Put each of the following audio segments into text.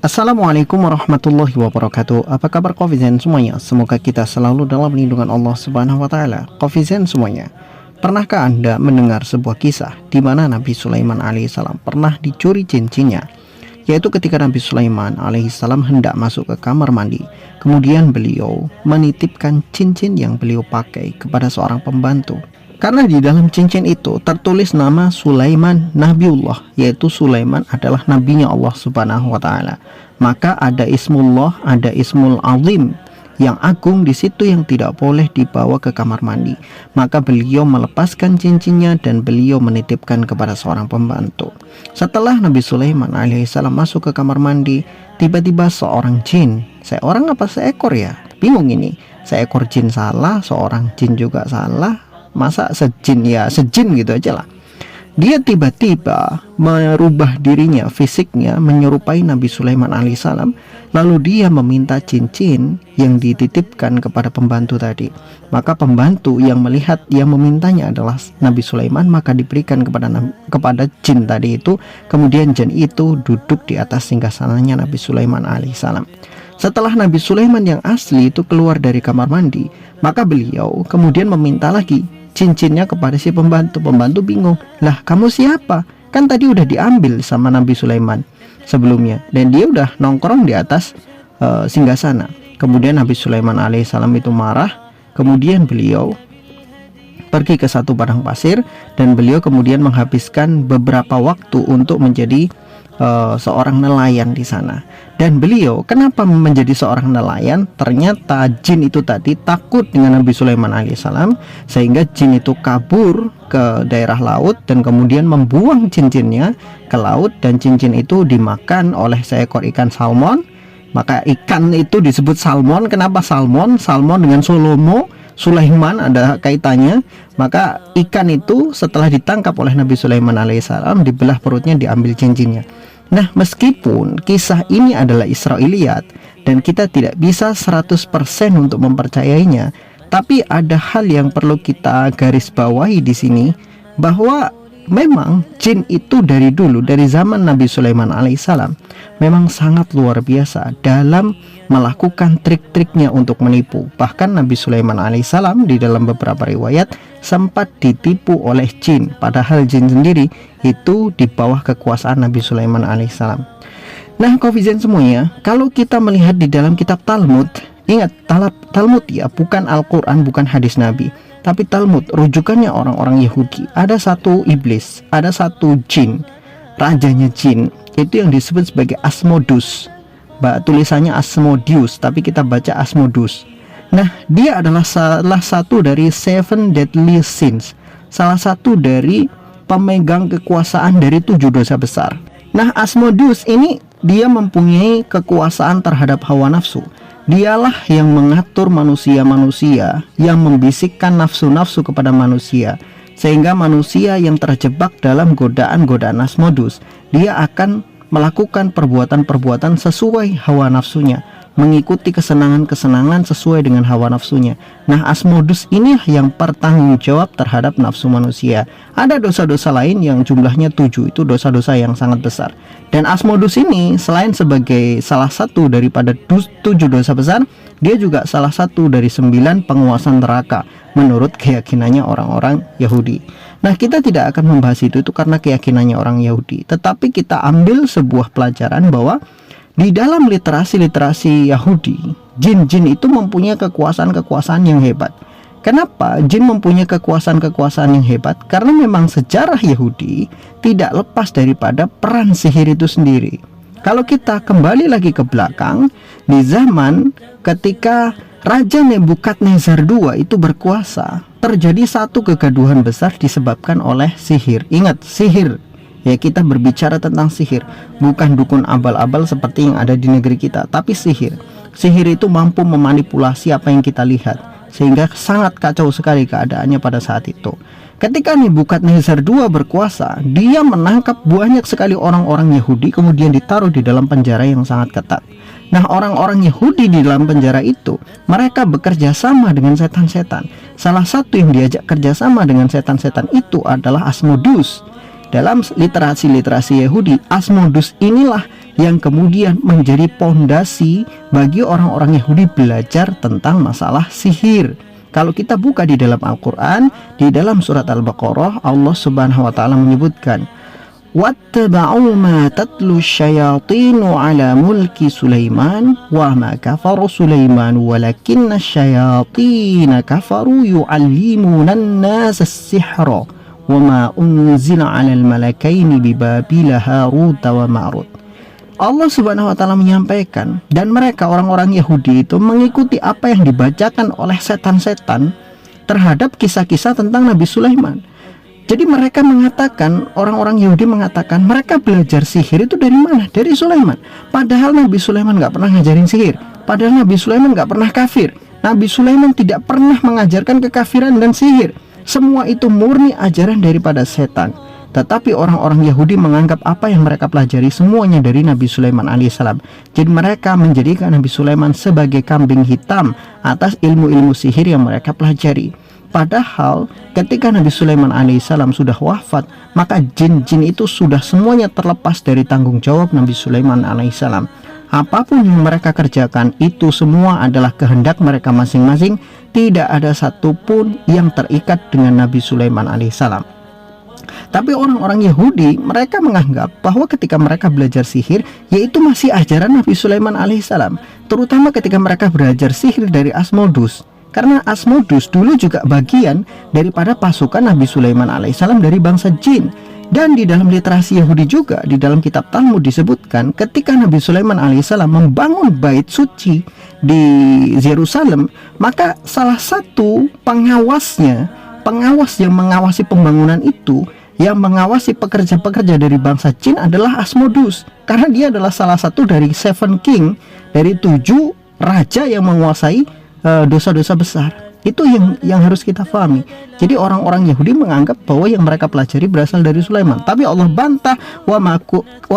Assalamualaikum warahmatullahi wabarakatuh. Apa kabar Covizen semuanya? Semoga kita selalu dalam lindungan Allah Subhanahu wa taala. Covizen semuanya, pernahkah Anda mendengar sebuah kisah di mana Nabi Sulaiman alaihissalam pernah dicuri cincinnya? Yaitu ketika Nabi Sulaiman alaihissalam hendak masuk ke kamar mandi, kemudian beliau menitipkan cincin yang beliau pakai kepada seorang pembantu. Karena di dalam cincin itu tertulis nama Sulaiman Nabiullah, yaitu Sulaiman adalah nabinya Allah Subhanahu wa taala. Maka ada Ismullah, ada Ismul Azim yang agung di situ yang tidak boleh dibawa ke kamar mandi. Maka beliau melepaskan cincinnya dan beliau menitipkan kepada seorang pembantu. Setelah Nabi Sulaiman alaihissalam masuk ke kamar mandi, tiba-tiba seorang jin, seorang apa seekor ya? Bingung ini. Seekor jin salah, seorang jin juga salah. Masa sejin ya sejin gitu aja lah. Dia tiba-tiba merubah dirinya, fisiknya menyerupai Nabi Sulaiman alaihissalam. Lalu dia meminta cincin yang dititipkan kepada pembantu tadi. Maka pembantu yang melihat yang memintanya adalah Nabi Sulaiman, maka diberikan kepada jin tadi itu. Kemudian jin itu duduk di atas singgasananya Nabi Sulaiman alaihissalam. Setelah Nabi Sulaiman yang asli itu keluar dari kamar mandi, maka beliau kemudian meminta lagi cincinnya kepada si pembantu. Pembantu bingung, lah kamu siapa? Kan tadi udah diambil sama Nabi Sulaiman sebelumnya, dan dia udah nongkrong di atas singgasana. Kemudian Nabi Sulaiman alaihissalam itu marah. Kemudian beliau pergi ke satu padang pasir, dan beliau kemudian menghabiskan beberapa waktu untuk menjadi seorang nelayan di sana. Dan beliau kenapa menjadi seorang nelayan? Ternyata jin itu tadi takut dengan Nabi Sulaiman alaihissalam, sehingga jin itu kabur ke daerah laut dan kemudian membuang cincinnya ke laut, dan cincin itu dimakan oleh seekor ikan salmon. Maka ikan itu disebut salmon. Kenapa salmon? Salmon dengan Sulaiman ada kaitannya. Maka ikan itu setelah ditangkap oleh Nabi Sulaiman alaihissalam, dibelah perutnya, diambil cincinnya. Nah, meskipun kisah ini adalah Israiliyat dan kita tidak bisa 100% untuk mempercayainya, tapi ada hal yang perlu kita garis bawahi di sini, bahwa memang jin itu dari dulu, dari zaman Nabi Sulaiman alaihissalam, memang sangat luar biasa dalam melakukan trik-triknya untuk menipu. Bahkan Nabi Sulaiman alaihissalam di dalam beberapa riwayat sempat ditipu oleh jin, padahal jin sendiri itu di bawah kekuasaan Nabi Sulaiman alaihissalam. Nah, Covizen semuanya, kalau kita melihat di dalam kitab Talmud, ingat Talmud ya, bukan Al-Quran, bukan hadis Nabi, tapi Talmud, rujukannya orang-orang Yahudi. Ada satu iblis, ada satu jin, rajanya jin, itu yang disebut sebagai Asmodus. Tulisannya Asmodeus, tapi kita baca Asmodus. Nah, dia adalah salah satu dari 7 deadly sins, salah satu dari pemegang kekuasaan dari 7 dosa besar. Nah, Asmodeus ini dia mempunyai kekuasaan terhadap hawa nafsu. Dialah yang mengatur manusia-manusia, yang membisikkan nafsu-nafsu kepada manusia, sehingga manusia yang terjebak dalam godaan-godaan Asmodus, dia akan melakukan perbuatan-perbuatan sesuai hawa nafsunya, mengikuti kesenangan-kesenangan sesuai dengan hawa nafsunya. Nah, Asmodus ini yang bertanggung jawab terhadap nafsu manusia. Ada dosa-dosa lain yang jumlahnya 7, itu dosa-dosa yang sangat besar. Dan Asmodus ini selain sebagai salah satu daripada 7 dosa besar, dia juga salah satu dari 9 penguasa neraka menurut keyakinannya orang-orang Yahudi. Nah, kita tidak akan membahas itu karena keyakinannya orang Yahudi, tetapi kita ambil sebuah pelajaran bahwa di dalam literasi Yahudi, jin-jin itu mempunyai kekuasaan-kekuasaan yang hebat. Kenapa jin mempunyai kekuasaan-kekuasaan yang hebat? Karena memang sejarah Yahudi tidak lepas daripada peran sihir itu sendiri. Kalau kita kembali lagi ke belakang, di zaman ketika Raja Nebukadnezar II itu berkuasa, terjadi satu kegaduhan besar disebabkan oleh sihir. Ingat, sihir. Ya, kita berbicara tentang sihir, bukan dukun abal-abal seperti yang ada di negeri kita, tapi sihir. Sihir itu mampu memanipulasi apa yang kita lihat, sehingga sangat kacau sekali keadaannya pada saat itu. Ketika Nebukadnezar II berkuasa, dia menangkap banyak sekali orang-orang Yahudi, kemudian ditaruh di dalam penjara yang sangat ketat. Nah, orang-orang Yahudi di dalam penjara itu, mereka bekerja sama dengan setan-setan. Salah satu yang diajak kerjasama dengan setan-setan itu adalah Asmodeus. dalam literasi Yahudi, Asmodus inilah yang kemudian menjadi pondasi bagi orang-orang Yahudi belajar tentang masalah sihir. Kalau kita buka di dalam Al-Quran, di dalam surat Al-Baqarah, Allah Subhanahu wa Ta'ala menyebutkan, "Wattaba'u ma tatlu syayatinu ala mulki Sulaiman wa ma kafaru Sulaiman walakinna syayatina kafaru yu'allimuna an-nasa as-sihra wa ma unzila 'alal malakaini bi Babila Harut wa Marut." Allah Subhanahu wa Ta'ala menyampaikan, dan mereka orang-orang Yahudi itu mengikuti apa yang dibacakan oleh setan-setan terhadap kisah-kisah tentang Nabi Sulaiman. Jadi mereka mengatakan, orang-orang Yahudi mengatakan, mereka belajar sihir itu dari mana? Dari Sulaiman. Padahal Nabi Sulaiman nggak pernah ngajarin sihir. Padahal Nabi Sulaiman nggak pernah kafir. Nabi Sulaiman tidak pernah mengajarkan kekafiran dan sihir. Semua itu murni ajaran daripada setan. Tetapi orang-orang Yahudi menganggap apa yang mereka pelajari semuanya dari Nabi Sulaiman alaihissalam. Jadi mereka menjadikan Nabi Sulaiman sebagai kambing hitam atas ilmu-ilmu sihir yang mereka pelajari. Padahal ketika Nabi Sulaiman alaihissalam sudah wafat, maka jin-jin itu sudah semuanya terlepas dari tanggung jawab Nabi Sulaiman alaihissalam. Apapun yang mereka kerjakan itu semua adalah kehendak mereka masing-masing. Tidak ada satupun yang terikat dengan Nabi Sulaiman alaihissalam. Tapi orang-orang Yahudi, mereka menganggap bahwa ketika mereka belajar sihir, yaitu masih ajaran Nabi Sulaiman alaihissalam. Terutama ketika mereka belajar sihir dari Asmodus. Karena Asmodus dulu juga bagian daripada pasukan Nabi Sulaiman alaihissalam dari bangsa jin. Dan di dalam literasi Yahudi juga, di dalam kitab Talmud disebutkan, ketika Nabi Sulaiman alaihissalam membangun bait suci di Yerusalem, maka salah satu pengawas yang mengawasi pembangunan itu, yang mengawasi pekerja-pekerja dari bangsa jin adalah Asmodus. Karena dia adalah salah satu dari 7 king, dari 7 raja yang menguasai dosa-dosa besar. Itu yang harus kita pahami. Jadi orang-orang Yahudi menganggap bahwa yang mereka pelajari berasal dari Sulaiman. Tapi Allah bantah, wa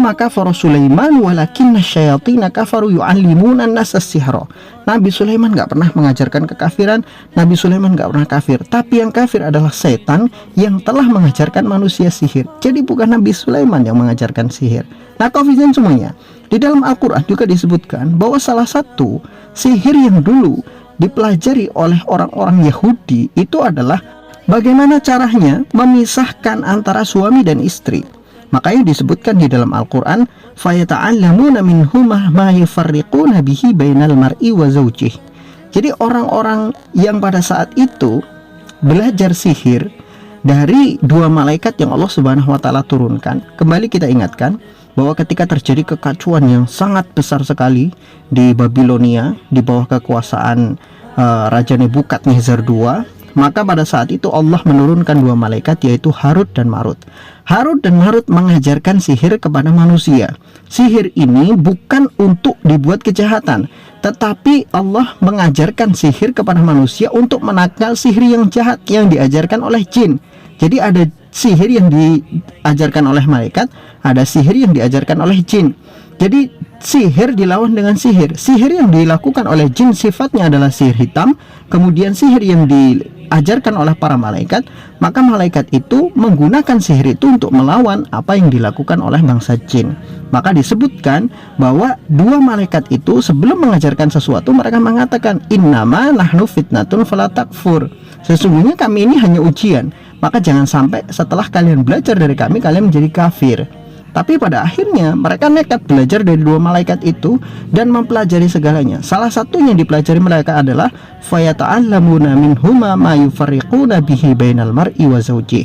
ma kafara Sulaiman walakinna syayatina kafaru yu'allimuna an-nasa as-sihra. Nabi Sulaiman gak pernah mengajarkan kekafiran. Nabi Sulaiman gak pernah kafir. Tapi yang kafir adalah setan yang telah mengajarkan manusia sihir. Jadi bukan Nabi Sulaiman yang mengajarkan sihir. Nah, kawan semuanya, di dalam Al-Quran juga disebutkan bahwa salah satu sihir yang dulu dipelajari oleh orang-orang Yahudi itu adalah bagaimana caranya memisahkan antara suami dan istri. Makanya disebutkan di dalam Al-Quran, فَيَتَعَلَّمُونَ مِنْهُمَا مَا يُفَرِّقُونَ بِهِ بَيْنَ الْمَرْءِ وَزَوْجِهِ. Jadi orang-orang yang pada saat itu belajar sihir dari 2 malaikat yang Allah Subhanahu wa Ta'ala turunkan. Kembali kita ingatkan bahwa ketika terjadi kekacauan yang sangat besar sekali di Babilonia di bawah kekuasaan Raja Nebukadnezar II, maka pada saat itu Allah menurunkan 2 malaikat, yaitu Harut dan Marut. Harut dan Marut mengajarkan sihir kepada manusia. Sihir ini bukan untuk dibuat kejahatan, tetapi Allah mengajarkan sihir kepada manusia untuk menangkal sihir yang jahat yang diajarkan oleh jin. Jadi ada sihir yang diajarkan oleh malaikat, ada sihir yang diajarkan oleh jin. Jadi sihir dilawan dengan sihir. Sihir yang dilakukan oleh jin sifatnya adalah sihir hitam. Kemudian sihir yang diajarkan oleh para malaikat, maka malaikat itu menggunakan sihir itu untuk melawan apa yang dilakukan oleh bangsa jin. Maka disebutkan bahwa 2 malaikat itu sebelum mengajarkan sesuatu, mereka mengatakan, innama nahnu fitnatun fala takfur. Sesungguhnya kami ini hanya ujian, maka jangan sampai setelah kalian belajar dari kami, kalian menjadi kafir. Tapi pada akhirnya mereka nekat belajar dari 2 malaikat itu dan mempelajari segalanya. Salah satu yang dipelajari mereka adalah fayata'allamuna minhuma ma yufarriquna bihi bainal mar'i wa zawjih.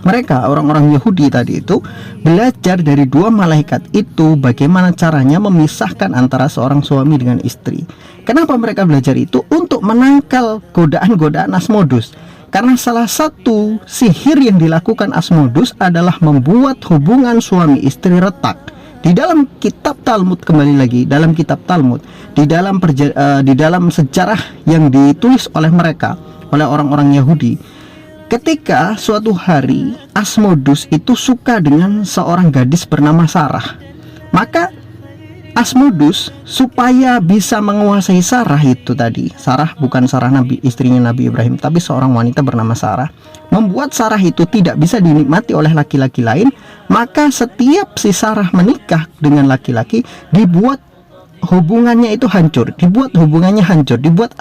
Mereka orang-orang Yahudi tadi itu belajar dari 2 malaikat itu bagaimana caranya memisahkan antara seorang suami dengan istri. Kenapa mereka belajar itu? Untuk menangkal godaan-godaan Asmodus. Karena salah satu sihir yang dilakukan Asmodus adalah membuat hubungan suami istri retak. Di dalam kitab Talmud, kembali lagi dalam kitab Talmud, di dalam sejarah yang ditulis oleh mereka, oleh orang-orang Yahudi, ketika suatu hari Asmodus itu suka dengan seorang gadis bernama Sarah, maka Asmodus supaya bisa menguasai Sarah itu tadi. Sarah bukan Sarah Nabi, istrinya Nabi Ibrahim, tapi seorang wanita bernama Sarah. Membuat Sarah itu tidak bisa dinikmati oleh laki-laki lain, maka setiap si Sarah menikah dengan laki-laki, dibuat hubungannya itu hancur, dibuat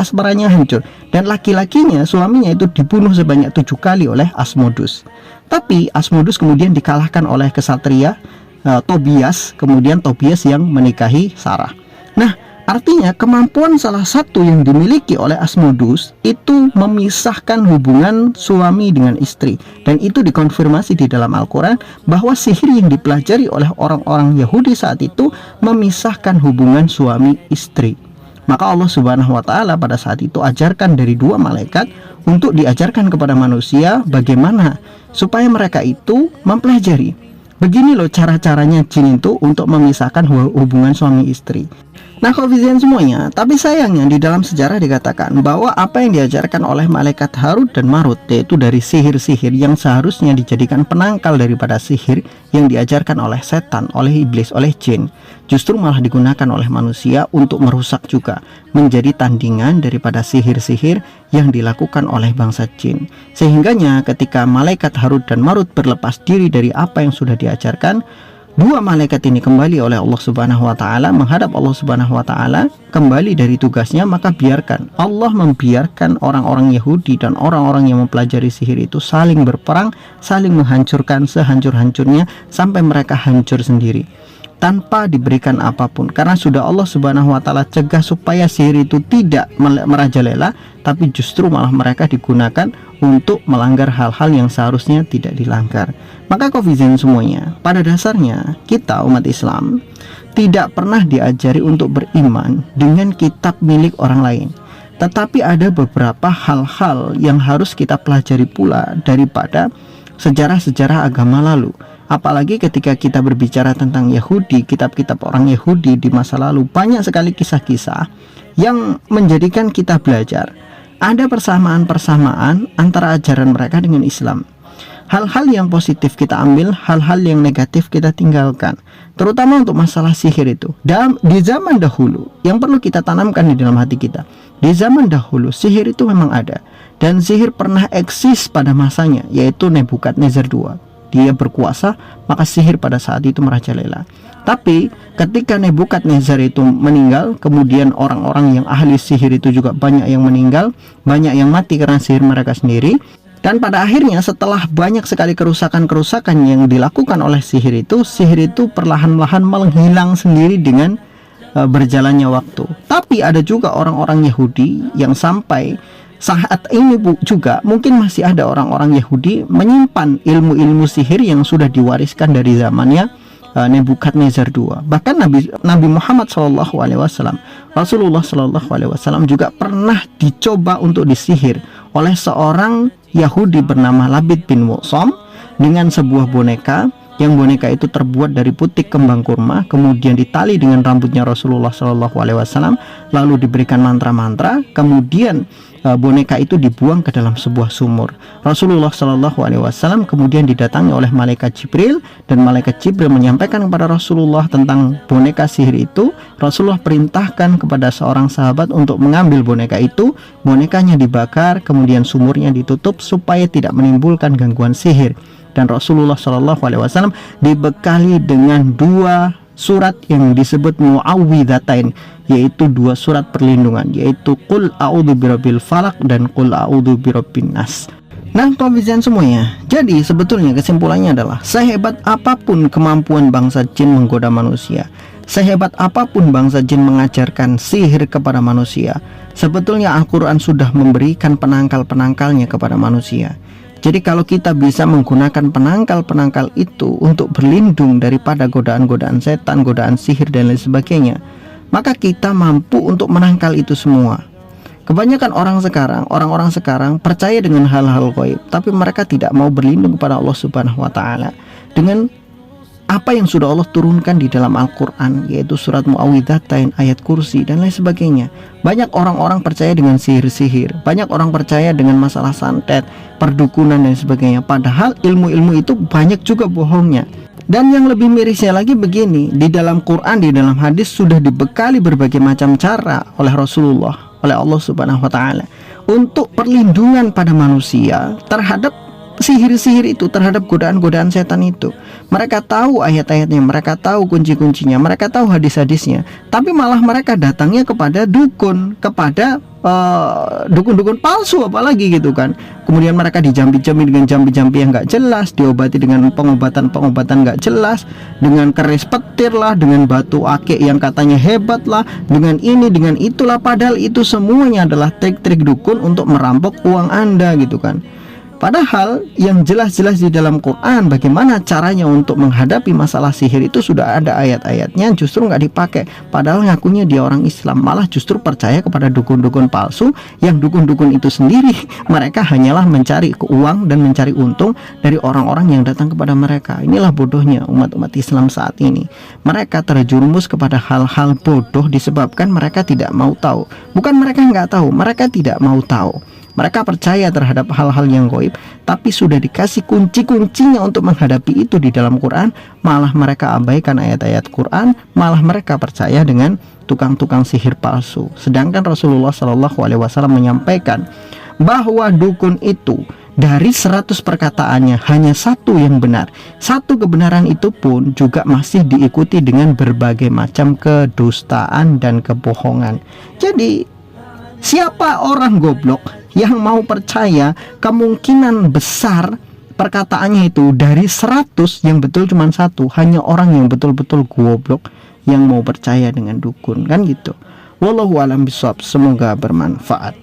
asmaranya hancur, dan laki-lakinya, suaminya itu dibunuh sebanyak 7 kali oleh Asmodus. Tapi Asmodus kemudian dikalahkan oleh kesatria Tobias, kemudian Tobias yang menikahi Sarah. Nah, artinya kemampuan salah satu yang dimiliki oleh Asmodus itu memisahkan hubungan suami dengan istri, dan itu dikonfirmasi di dalam Al-Quran bahwa sihir yang dipelajari oleh orang-orang Yahudi saat itu memisahkan hubungan suami istri. Maka Allah Subhanahu wa Ta'ala pada saat itu ajarkan dari 2 malaikat untuk diajarkan kepada manusia bagaimana supaya mereka itu mempelajari. Begini loh cara-caranya jin itu untuk memisahkan hubungan suami istri. Nah, koefisien semuanya, tapi sayangnya di dalam sejarah dikatakan bahwa apa yang diajarkan oleh malaikat Harut dan Marut, yaitu dari sihir-sihir yang seharusnya dijadikan penangkal daripada sihir yang diajarkan oleh setan, oleh iblis, oleh jin, justru malah digunakan oleh manusia untuk merusak juga, menjadi tandingan daripada sihir-sihir yang dilakukan oleh bangsa jin. Sehingganya ketika malaikat Harut dan Marut berlepas diri dari apa yang sudah diajarkan, 2 malaikat ini kembali oleh Allah Subhanahu wa Ta'ala, menghadap Allah Subhanahu wa Ta'ala, kembali dari tugasnya. Maka biarkan Allah membiarkan orang-orang Yahudi dan orang-orang yang mempelajari sihir itu saling berperang, saling menghancurkan sehancur-hancurnya sampai mereka hancur sendiri tanpa diberikan apapun, karena sudah Allah Subhanahu wa Ta'ala cegah supaya sihir itu tidak merajalela, tapi justru malah mereka digunakan untuk melanggar hal-hal yang seharusnya tidak dilanggar. Maka koefisien semuanya, pada dasarnya kita umat Islam tidak pernah diajari untuk beriman dengan kitab milik orang lain, tetapi ada beberapa hal-hal yang harus kita pelajari pula daripada sejarah-sejarah agama lalu. Apalagi ketika kita berbicara tentang Yahudi, kitab-kitab orang Yahudi di masa lalu, banyak sekali kisah-kisah yang menjadikan kita belajar. Ada persamaan-persamaan antara ajaran mereka dengan Islam. Hal-hal yang positif kita ambil, hal-hal yang negatif kita tinggalkan. Terutama untuk masalah sihir itu. Di zaman dahulu, yang perlu kita tanamkan di dalam hati kita, di zaman dahulu sihir itu memang ada. Dan sihir pernah eksis pada masanya, yaitu Nebukadnezar II. Dia berkuasa, maka sihir pada saat itu merajalela. Tapi ketika Nebukadnezar itu meninggal, kemudian orang-orang yang ahli sihir itu juga banyak yang meninggal, banyak yang mati karena sihir mereka sendiri. Dan pada akhirnya setelah banyak sekali kerusakan-kerusakan yang dilakukan oleh sihir itu perlahan-lahan menghilang sendiri dengan berjalannya waktu. Tapi ada juga orang-orang Yahudi yang sampai saat ini juga mungkin masih ada orang-orang Yahudi menyimpan ilmu-ilmu sihir yang sudah diwariskan dari zamannya Nebukadnezar II. Bahkan Nabi Muhammad SAW, Rasulullah SAW juga pernah dicoba untuk disihir oleh seorang Yahudi bernama Labid bin Mu'som dengan sebuah boneka, yang boneka itu terbuat dari putik kembang kurma, kemudian ditali dengan rambutnya Rasulullah SAW, lalu diberikan mantra-mantra, kemudian boneka itu dibuang ke dalam sebuah sumur. Rasulullah SAW kemudian didatangi oleh malaikat Jibril, dan malaikat Jibril menyampaikan kepada Rasulullah tentang boneka sihir itu. Rasulullah perintahkan kepada seorang sahabat untuk mengambil boneka itu, bonekanya dibakar, kemudian sumurnya ditutup supaya tidak menimbulkan gangguan sihir. Dan Rasulullah SAW dibekali dengan 2 surat yang disebut muawwidzatain, yaitu 2 surat perlindungan, yaitu Qul a'udzu birabbil falaq dan Qul a'udzu birabbin nas. Nah, koefisien semuanya, jadi sebetulnya kesimpulannya adalah sehebat apapun kemampuan bangsa jin menggoda manusia, sehebat apapun bangsa jin mengajarkan sihir kepada manusia, sebetulnya Al-Quran sudah memberikan penangkal-penangkalnya kepada manusia. Jadi kalau kita bisa menggunakan penangkal-penangkal itu untuk berlindung daripada godaan-godaan setan, godaan sihir dan lain sebagainya, maka kita mampu untuk menangkal itu semua. Kebanyakan orang-orang sekarang percaya dengan hal-hal gaib, tapi mereka tidak mau berlindung kepada Allah Subhanahu wa Ta'ala dengan apa yang sudah Allah turunkan di dalam Al-Quran, yaitu surat Muawwidzatain, ayat kursi dan lain sebagainya. Banyak orang-orang percaya dengan sihir-sihir, banyak orang percaya dengan masalah santet, perdukunan dan sebagainya. Padahal ilmu-ilmu itu banyak juga bohongnya. Dan yang lebih mirisnya lagi begini, di dalam Quran, di dalam hadis sudah dibekali berbagai macam cara oleh Rasulullah, oleh Allah Subhanahu wa taala untuk perlindungan pada manusia terhadap sihir-sihir itu, terhadap godaan-godaan setan itu. Mereka tahu ayat-ayatnya, mereka tahu kunci-kuncinya, mereka tahu hadis-hadisnya, tapi malah mereka datangnya kepada dukun, kepada dukun-dukun palsu apalagi gitu kan. Kemudian mereka dijampi-jampi dengan jampi-jampi yang nggak jelas, diobati dengan pengobatan-pengobatan nggak jelas, dengan keris petir lah, dengan batu akik yang katanya hebat lah, dengan ini, dengan itulah, padahal itu semuanya adalah trik-trik dukun untuk merampok uang Anda gitu kan. Padahal yang jelas-jelas di dalam Quran bagaimana caranya untuk menghadapi masalah sihir itu sudah ada ayat-ayatnya, justru nggak dipakai. Padahal ngakunya dia orang Islam, malah justru percaya kepada dukun-dukun palsu. Yang dukun-dukun itu sendiri mereka hanyalah mencari uang dan mencari untung dari orang-orang yang datang kepada mereka. Inilah bodohnya umat-umat Islam saat ini. Mereka terjerumus kepada hal-hal bodoh disebabkan mereka tidak mau tahu. Bukan mereka nggak tahu, mereka tidak mau tahu. Mereka percaya terhadap hal-hal yang gaib, tapi sudah dikasih kunci-kuncinya untuk menghadapi itu di dalam Quran, malah mereka abaikan ayat-ayat Quran, malah mereka percaya dengan tukang-tukang sihir palsu. Sedangkan Rasulullah SAW menyampaikan bahwa dukun itu dari 100 perkataannya hanya satu yang benar. Satu kebenaran itu pun juga masih diikuti dengan berbagai macam kedustaan dan kebohongan. Jadi siapa orang goblok yang mau percaya kemungkinan besar perkataannya itu dari 100 yang betul cuma satu? Hanya orang yang betul-betul goblok yang mau percaya dengan dukun, kan gitu. Wallahu a'lam bishawab. Semoga bermanfaat.